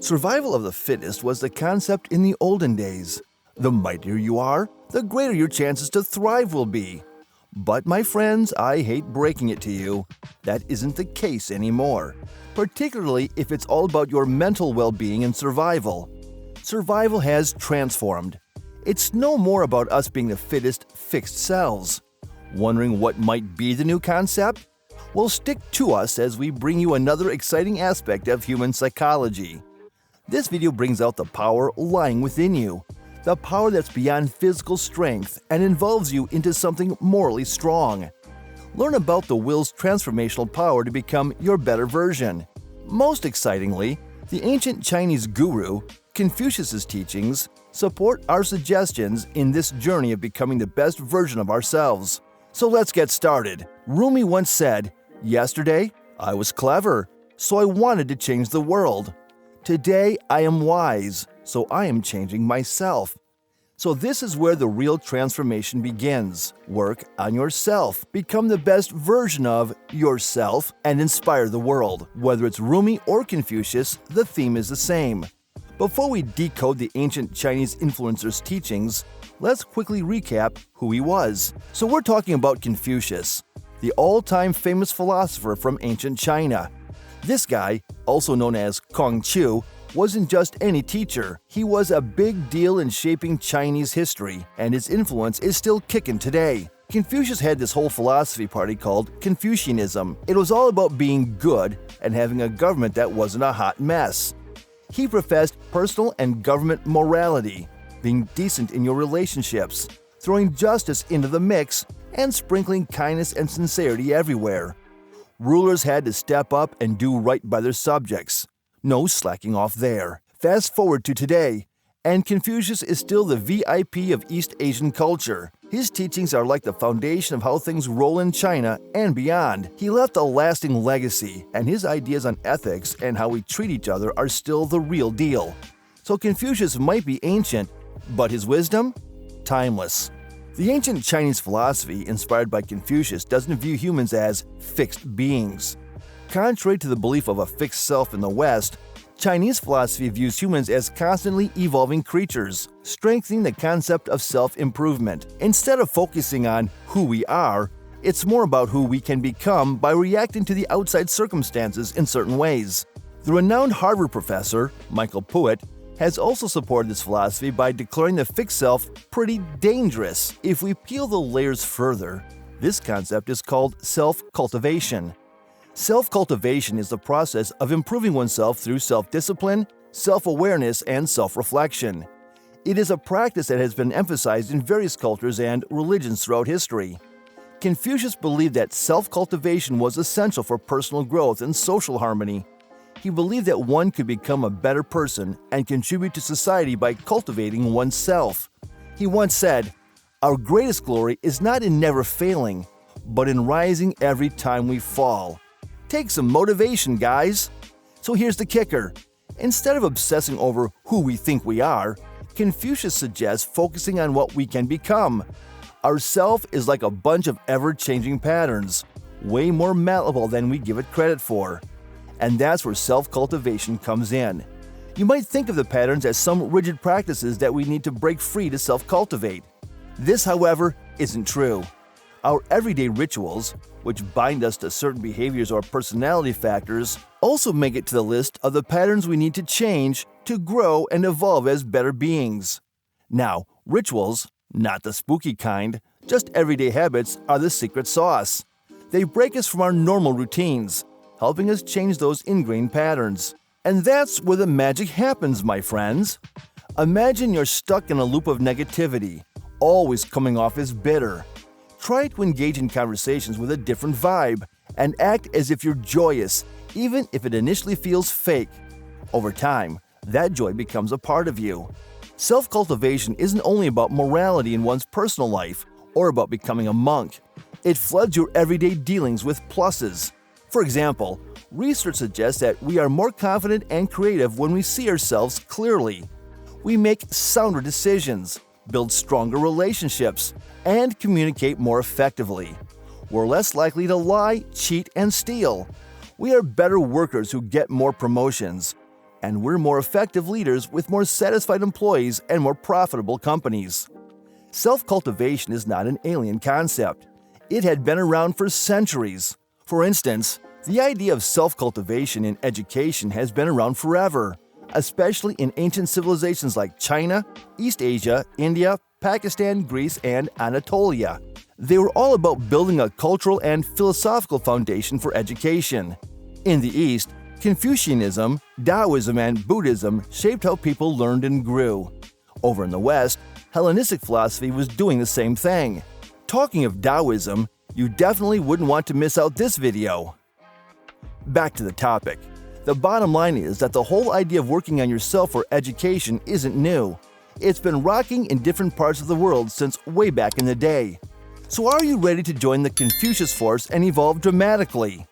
Survival of the fittest was the concept in the olden days. The mightier you are, the greater your chances to thrive will be. But my friends, I hate breaking it to you, that isn't the case anymore, particularly if it's all about your mental well-being and survival. Survival has transformed. It's no more about us being the fittest fixed selves. Wondering what might be the new concept? Well, stick to us as we bring you another exciting aspect of human psychology. This video brings out the power lying within you, the power that's beyond physical strength and involves you into something morally strong. Learn about the will's transformational power to become your better version. Most excitingly, the ancient Chinese guru, Confucius's teachings, support our suggestions in this journey of becoming the best version of ourselves. So let's get started. Rumi once said, "Yesterday, I was clever, so I wanted to change the world. Today, I am wise, so I am changing myself." So this is where the real transformation begins. Work on yourself. Become the best version of yourself and inspire the world. Whether it's Rumi or Confucius, the theme is the same. Before we decode the ancient Chinese influencer's teachings, let's quickly recap who he was. So we're talking about Confucius, the all-time famous philosopher from ancient China. This guy, also known as Confucius, wasn't just any teacher. He was a big deal in shaping Chinese history, and his influence is still kicking today. Confucius had this whole philosophy party called Confucianism. It was all about being good and having a government that wasn't a hot mess. He professed personal and government morality, being decent in your relationships, throwing justice into the mix, and sprinkling kindness and sincerity everywhere. Rulers had to step up and do right by their subjects. No slacking off there. Fast forward to today, and Confucius is still the VIP of East Asian culture. His teachings are like the foundation of how things roll in China and beyond. He left a lasting legacy, and his ideas on ethics and how we treat each other are still the real deal. So Confucius might be ancient, but his wisdom? Timeless. The ancient Chinese philosophy inspired by Confucius doesn't view humans as fixed beings. Contrary to the belief of a fixed self in the West, Chinese philosophy views humans as constantly evolving creatures, strengthening the concept of self-improvement. Instead of focusing on who we are, it's more about who we can become by reacting to the outside circumstances in certain ways. The renowned Harvard professor, Michael Puett, has also supported this philosophy by declaring the fixed self pretty dangerous. If we peel the layers further, this concept is called self-cultivation. Self-cultivation is the process of improving oneself through self-discipline, self-awareness, and self-reflection. It is a practice that has been emphasized in various cultures and religions throughout history. Confucius believed that self-cultivation was essential for personal growth and social harmony. He believed that one could become a better person and contribute to society by cultivating oneself. He once said, "Our greatest glory is not in never failing, but in rising every time we fall." Take some motivation, guys! So here's the kicker. Instead of obsessing over who we think we are, Confucius suggests focusing on what we can become. Our self is like a bunch of ever-changing patterns, way more malleable than we give it credit for. And that's where self-cultivation comes in. You might think of the patterns as some rigid practices that we need to break free to self-cultivate. This, however, isn't true. Our everyday rituals, which bind us to certain behaviors or personality factors, also make it to the list of the patterns we need to change to grow and evolve as better beings. Now, rituals, not the spooky kind, just everyday habits, are the secret sauce. They break us from our normal routines, helping us change those ingrained patterns. And that's where the magic happens, my friends. Imagine you're stuck in a loop of negativity, always coming off as bitter. Try to engage in conversations with a different vibe and act as if you're joyous, even if it initially feels fake. Over time, that joy becomes a part of you. Self-cultivation isn't only about morality in one's personal life or about becoming a monk. It floods your everyday dealings with pluses. For example, research suggests that we are more confident and creative when we see ourselves clearly. We make sounder decisions, build stronger relationships, and communicate more effectively. We're less likely to lie, cheat, and steal. We are better workers who get more promotions. and we're more effective leaders with more satisfied employees and more profitable companies. Self-cultivation is not an alien concept. It had been around for centuries. For instance, the idea of self-cultivation in education has been around forever, especially in ancient civilizations like China, East Asia, India, Pakistan, Greece, and Anatolia. They were all about building a cultural and philosophical foundation for education. In the East, Confucianism, Taoism, and Buddhism shaped how people learned and grew. Over in the West, Hellenistic philosophy was doing the same thing. Talking of Taoism, you definitely wouldn't want to miss out this video. Back to the topic. The bottom line is that the whole idea of working on yourself for education isn't new. It's been rocking in different parts of the world since way back in the day. So are you ready to join the Confucius force and evolve dramatically?